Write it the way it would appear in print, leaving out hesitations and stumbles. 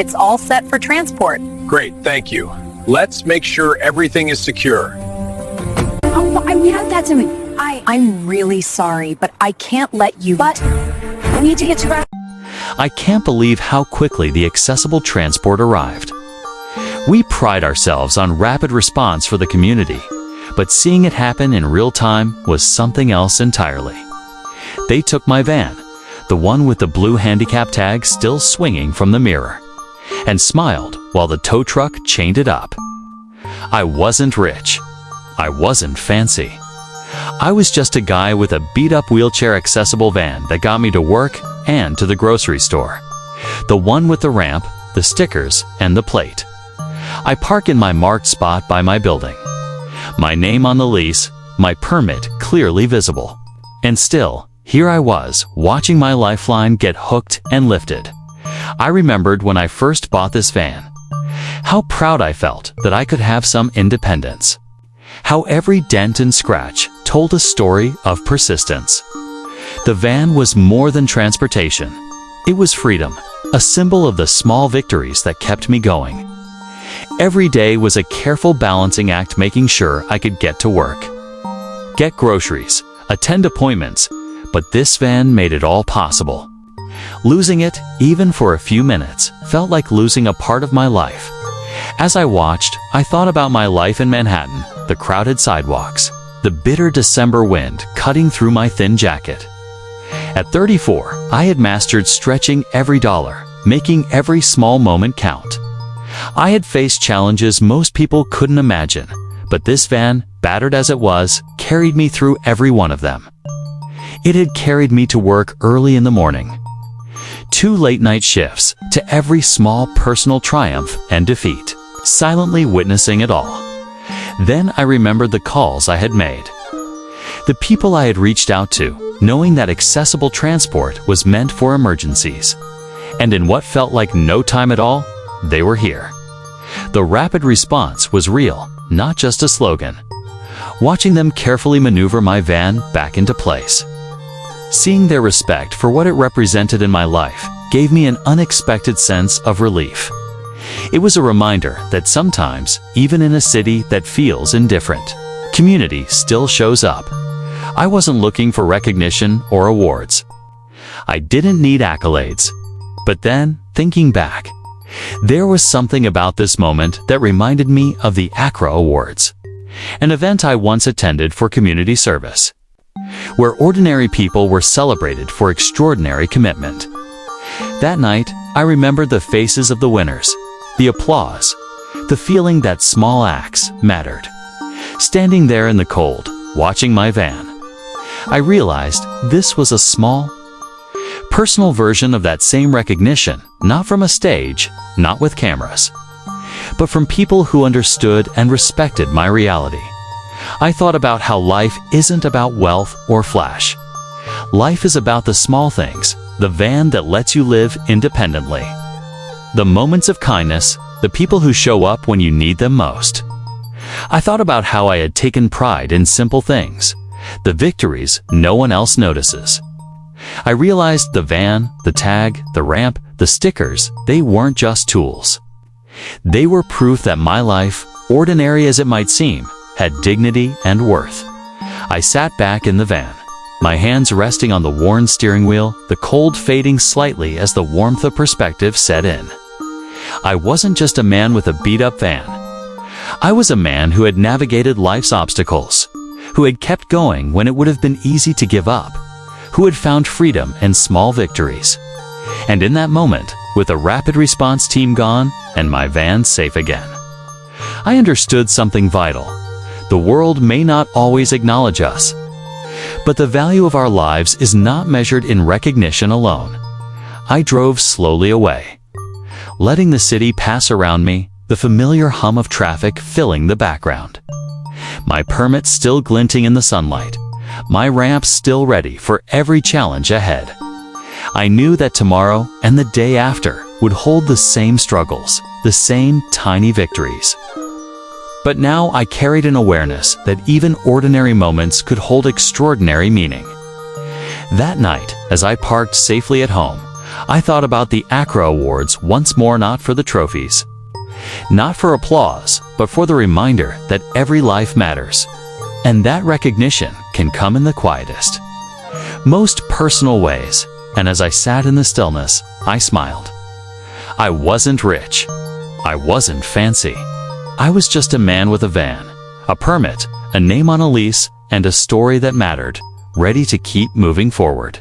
It's all set for transport. Great, thank you. Let's make sure everything is secure. Oh, I have that to me. I'm really sorry, but I can't let you... But we need to get to... I can't believe how quickly the accessible transport arrived. We pride ourselves on rapid response for the community, but seeing it happen in real time was something else entirely. They took my van, the one with the blue handicap tag still swinging from the mirror, and smiled while the tow truck chained it up. I wasn't rich. I wasn't fancy. I was just a guy with a beat-up wheelchair-accessible van that got me to work and to the grocery store. The one with the ramp, the stickers, and the plate. I park in my marked spot by my building. My name on the lease, my permit clearly visible. And still, here I was, watching my lifeline get hooked and lifted. I remembered when I first bought this van. How proud I felt that I could have some independence. How every dent and scratch told a story of persistence. The van was more than transportation. It was freedom, a symbol of the small victories that kept me going. Every day was a careful balancing act, making sure I could get to work, get groceries, attend appointments, but this van made it all possible. Losing it, even for a few minutes, felt like losing a part of my life. As I watched, I thought about my life in Manhattan, the crowded sidewalks, the bitter December wind cutting through my thin jacket. At 34, I had mastered stretching every dollar, making every small moment count. I had faced challenges most people couldn't imagine, but this van, battered as it was, carried me through every one of them. It had carried me to work early in the morning, 2 late-night shifts, to every small personal triumph and defeat, silently witnessing it all. Then I remembered the calls I had made, the people I had reached out to, knowing that accessible transport was meant for emergencies. And in what felt like no time at all, they were here. The rapid response was real, not just a slogan. Watching them carefully maneuver my van back into place, seeing their respect for what it represented in my life, gave me an unexpected sense of relief. It was a reminder that sometimes, even in a city that feels indifferent, community still shows up. I wasn't looking for recognition or awards. I didn't need accolades. But then, thinking back, there was something about this moment that reminded me of the ACRA Awards, an event I once attended for community service, where ordinary people were celebrated for extraordinary commitment. That night, I remembered the faces of the winners, the applause, the feeling that small acts mattered. Standing there in the cold, watching my van, I realized this was a small, personal version of that same recognition, not from a stage, not with cameras, but from people who understood and respected my reality. I thought about how life isn't about wealth or flash. Life is about the small things, the van that lets you live independently, the moments of kindness, the people who show up when you need them most. I thought about how I had taken pride in simple things, the victories no one else notices. I realized the van, the tag, the ramp, the stickers, they weren't just tools. They were proof that my life, ordinary as it might seem, had dignity and worth. I sat back in the van, my hands resting on the worn steering wheel, the cold fading slightly as the warmth of perspective set in. I wasn't just a man with a beat-up van. I was a man who had navigated life's obstacles, who had kept going when it would have been easy to give up, who had found freedom in small victories. And in that moment, with a rapid response team gone and my van safe again, I understood something vital. The world may not always acknowledge us, but the value of our lives is not measured in recognition alone. I drove slowly away, letting the city pass around me, the familiar hum of traffic filling the background. My permit still glinting in the sunlight, my ramp still ready for every challenge ahead. I knew that tomorrow and the day after would hold the same struggles, the same tiny victories. But now I carried an awareness that even ordinary moments could hold extraordinary meaning. That night, as I parked safely at home, I thought about the ACRA Awards once more, not for the trophies, not for applause, but for the reminder that every life matters. And that recognition can come in the quietest, most personal ways. And as I sat in the stillness, I smiled. I wasn't rich. I wasn't fancy. I was just a man with a van, a permit, a name on a lease, and a story that mattered, ready to keep moving forward.